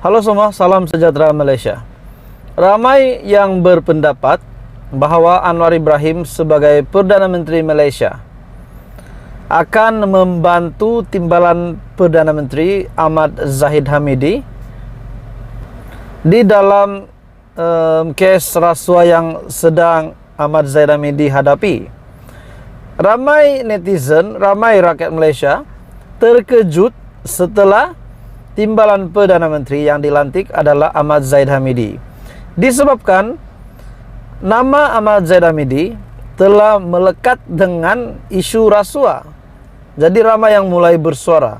Halo semua, salam sejahtera Malaysia. Ramai yang berpendapat bahawa Anwar Ibrahim sebagai Perdana Menteri Malaysia akan membantu timbalan Perdana Menteri Ahmad Zahid Hamidi di dalam kes rasuah yang sedang Ahmad Zahid Hamidi hadapi. Ramai netizen, ramai rakyat Malaysia terkejut setelah timbalan Perdana Menteri yang dilantik adalah Ahmad Zahid Hamidi. Disebabkan nama Ahmad Zahid Hamidi telah melekat dengan isu rasuah. Jadi ramai yang mulai bersuara,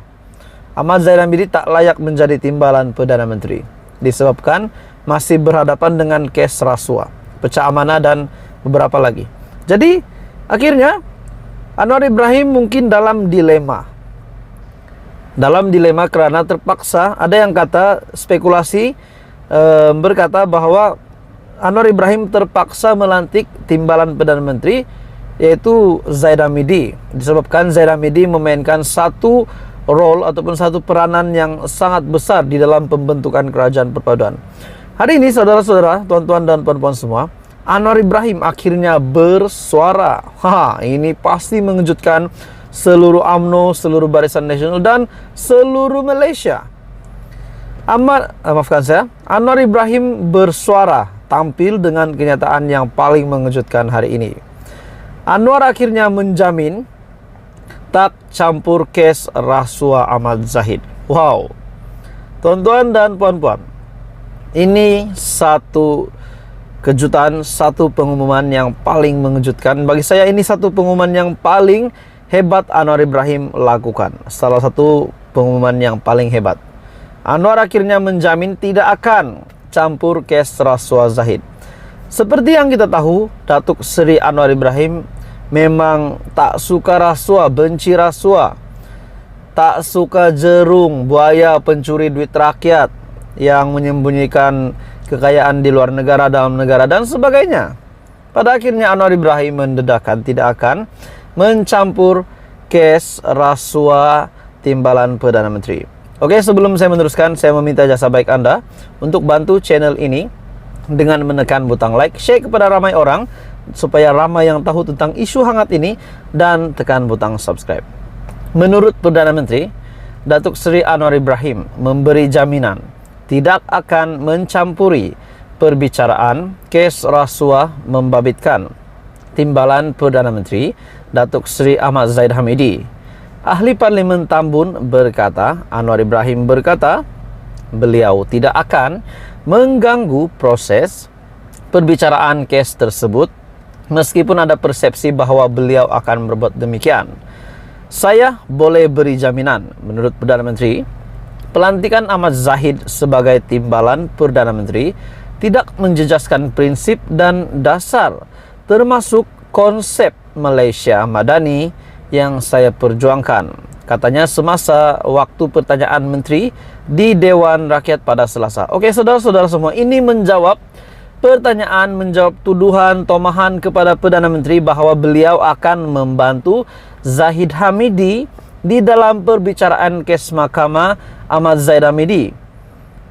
Ahmad Zahid Hamidi tak layak menjadi timbalan Perdana Menteri disebabkan masih berhadapan dengan kes rasuah, pecah amanah dan beberapa lagi. Jadi akhirnya Anwar Ibrahim mungkin dalam dilema karena terpaksa. Ada yang kata spekulasi berkata bahwa Anwar Ibrahim terpaksa melantik timbalan Perdana Menteri yaitu Zahid Hamidi disebabkan Zahid Hamidi memainkan satu role ataupun satu peranan yang sangat besar di dalam pembentukan kerajaan perpaduan. Hari ini saudara-saudara, tuan-tuan dan puan-puan semua, Anwar Ibrahim akhirnya bersuara. Ini pasti mengejutkan seluruh UMNO, seluruh Barisan Nasional dan seluruh Malaysia. Anwar Ibrahim bersuara, tampil dengan kenyataan yang paling mengejutkan hari ini. Anwar akhirnya menjamin tak campur kes rasuah Ahmad Zahid. Wow. Tuan-tuan dan puan-puan, ini satu kejutan, satu pengumuman yang paling mengejutkan. Bagi saya ini satu pengumuman yang paling hebat Anwar Ibrahim lakukan. Salah satu pengumuman yang paling hebat. Anwar akhirnya menjamin tidak akan campur kes rasuah Zahid. Seperti yang kita tahu, Datuk Seri Anwar Ibrahim memang tak suka rasuah, benci rasuah, tak suka jerung, buaya, pencuri duit rakyat yang menyembunyikan kekayaan di luar negara, dalam negara dan sebagainya. Pada akhirnya Anwar Ibrahim mendedahkan tidak akan mencampur kes rasuah timbalan Perdana Menteri. Oke, sebelum saya meneruskan, saya meminta jasa baik Anda untuk bantu channel ini dengan menekan butang like, share kepada ramai orang supaya ramai yang tahu tentang isu hangat ini, dan tekan butang subscribe. Menurut Perdana Menteri, Datuk Seri Anwar Ibrahim memberi jaminan tidak akan mencampuri perbicaraan kes rasuah membabitkan timbalan Perdana Menteri Datuk Seri Ahmad Zahid Hamidi. Ahli Parlimen Tambun berkata, Anwar Ibrahim berkata, beliau tidak akan mengganggu proses perbicaraan kes tersebut meskipun ada persepsi bahawa beliau akan berbuat demikian. Saya boleh beri jaminan, menurut Perdana Menteri, pelantikan Ahmad Zahid sebagai timbalan Perdana Menteri tidak menjejaskan prinsip dan dasar termasuk konsep Malaysia Madani yang saya perjuangkan, katanya semasa waktu pertanyaan menteri di Dewan Rakyat pada Selasa. Oke, saudara-saudara semua, ini menjawab pertanyaan, menjawab tuduhan, tomahan kepada Perdana Menteri bahawa beliau akan membantu Zahid Hamidi di dalam perbicaraan kes mahkamah Ahmad Zahid Hamidi.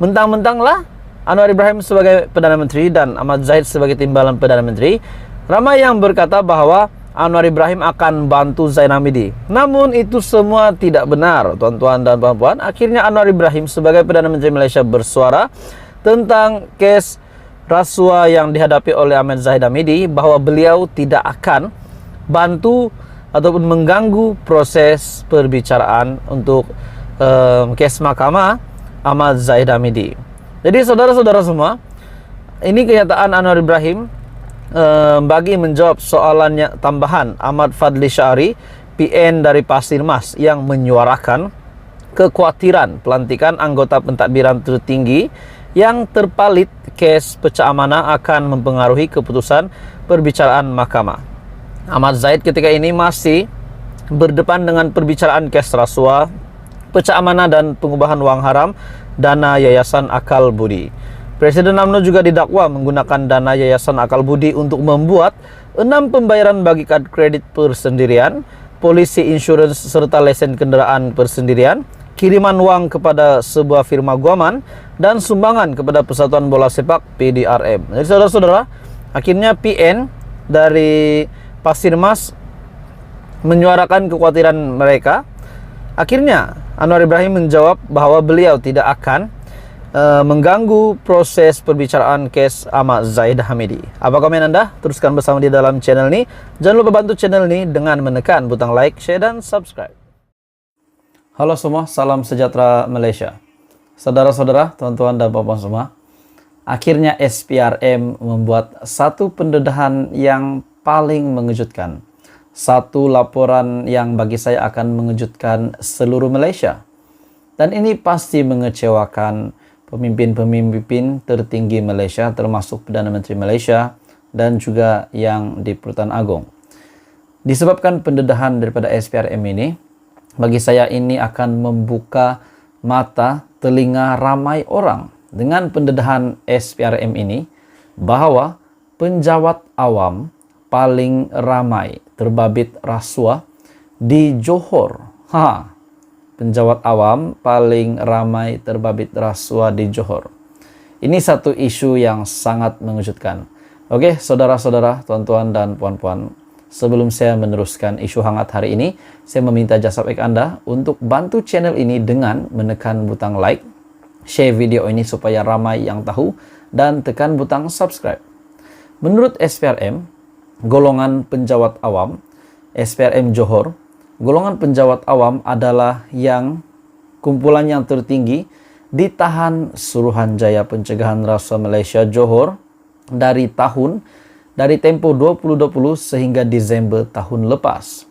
Mentang-mentanglah Anwar Ibrahim sebagai Perdana Menteri dan Ahmad Zahid sebagai timbalan Perdana Menteri, ramai yang berkata bahawa Anwar Ibrahim akan bantu Zahid Hamidi. Namun itu semua tidak benar, tuan-tuan dan puan-puan. Akhirnya Anwar Ibrahim sebagai Perdana Menteri Malaysia bersuara tentang kes rasuah yang dihadapi oleh Ahmad Zahid Hamidi, bahawa beliau tidak akan bantu ataupun mengganggu proses perbicaraan untuk kes mahkamah Ahmad Zahid Hamidi. Jadi saudara-saudara semua, ini kenyataan Anwar Ibrahim bagi menjawab soalannya tambahan Ahmad Fadli Syari, PN dari Pasir Mas, yang menyuarakan kekhawatiran pelantikan anggota pentadbiran tertinggi yang terpalit kes pecah amanah akan mempengaruhi keputusan perbicaraan mahkamah. Ahmad Zahid ketika ini masih berdepan dengan perbicaraan kes rasuah, pecah amanah dan pengubahan wang haram dana Yayasan Akal Budi. Presiden UMNO juga didakwa menggunakan dana Yayasan Akal Budi untuk membuat 6 pembayaran bagi kad kredit persendirian, polisi insurans serta lesen kendaraan persendirian, kiriman uang kepada sebuah firma guaman, dan sumbangan kepada Persatuan Bola Sepak PDRM. Jadi saudara-saudara, akhirnya PN dari Pasir Mas menyuarakan kekhawatiran mereka. Akhirnya Anwar Ibrahim menjawab bahwa beliau tidak akan mengganggu proses perbicaraan kes Ahmad Zaid Hamidi. Apa komen Anda? Teruskan bersama di dalam channel ini. Jangan lupa bantu channel ini dengan menekan butang like, share, dan subscribe. Halo semua, salam sejahtera Malaysia. Saudara-saudara, tuan-tuan dan puan-puan semua, akhirnya SPRM membuat satu pendedahan yang paling mengejutkan. Satu laporan yang bagi saya akan mengejutkan seluruh Malaysia. Dan ini pasti mengecewakan pemimpin-pemimpin tertinggi Malaysia, termasuk Perdana Menteri Malaysia dan juga yang di Pertuan Agong. Disebabkan pendedahan daripada SPRM ini, bagi saya ini akan membuka mata, telinga ramai orang dengan pendedahan SPRM ini, bahwa penjawat awam paling ramai terbabit rasuah di Johor. Penjawat awam paling ramai terbabit rasuah di Johor. Ini satu isu yang sangat mengejutkan. Oke, saudara-saudara, tuan-tuan dan puan-puan, sebelum saya meneruskan isu hangat hari ini, saya meminta jasa baik Anda untuk bantu channel ini dengan menekan butang like, share video ini supaya ramai yang tahu, dan tekan butang subscribe. Menurut SPRM, golongan penjawat awam, SPRM Johor, golongan penjawat awam adalah yang kumpulan yang tertinggi ditahan Suruhanjaya Pencegahan Rasuah Malaysia Johor dari tempo 2020 sehingga Desember tahun lepas.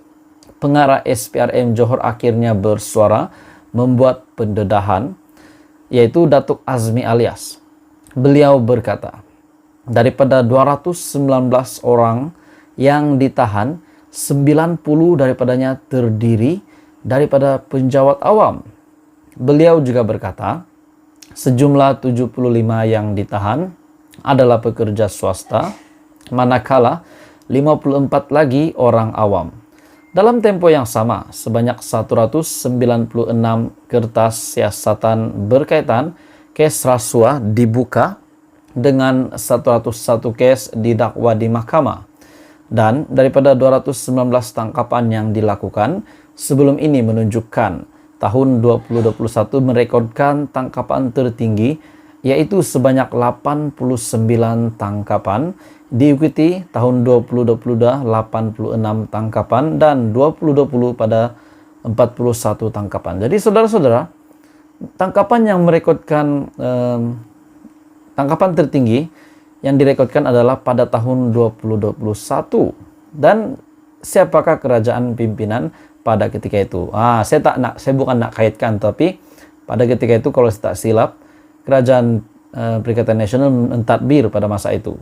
Pengarah SPRM Johor akhirnya bersuara membuat pendedahan, yaitu Datuk Azmi Alias. Beliau berkata, daripada 219 orang yang ditahan, 90 daripadanya terdiri daripada penjawat awam. Beliau juga berkata, sejumlah 75 yang ditahan adalah pekerja swasta, manakala 54 lagi orang awam. Dalam tempo yang sama, sebanyak 196 kertas siasatan berkaitan kes rasuah dibuka dengan 101 kes didakwa di mahkamah. Dan daripada 219 tangkapan yang dilakukan sebelum ini menunjukkan tahun 2021 merekodkan tangkapan tertinggi, yaitu sebanyak 89 tangkapan, diikuti tahun 2022 86 tangkapan, dan 2020 pada 41 tangkapan. Jadi saudara-saudara, tangkapan yang merekodkan tangkapan tertinggi yang direkodkan adalah pada tahun 2021. Dan siapakah kerajaan pimpinan pada ketika itu? Saya bukan nak kaitkan, tapi pada ketika itu kalau saya tak silap, kerajaan Perikatan Nasional mentadbir pada masa itu.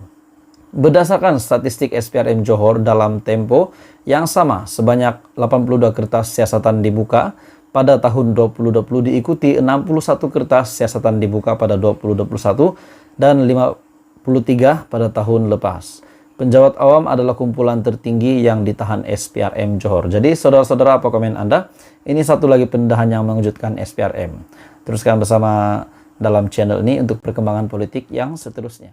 Berdasarkan statistik SPRM Johor, dalam tempo yang sama sebanyak 82 kertas siasatan dibuka pada tahun 2020, diikuti 61 kertas siasatan dibuka pada 2021 dan 53 pada tahun lepas. Penjawat awam adalah kumpulan tertinggi yang ditahan SPRM Johor. Jadi saudara-saudara, apa komen Anda? Ini satu lagi pendedahan yang mengejutkan SPRM. Teruskan bersama dalam channel ini untuk perkembangan politik yang seterusnya.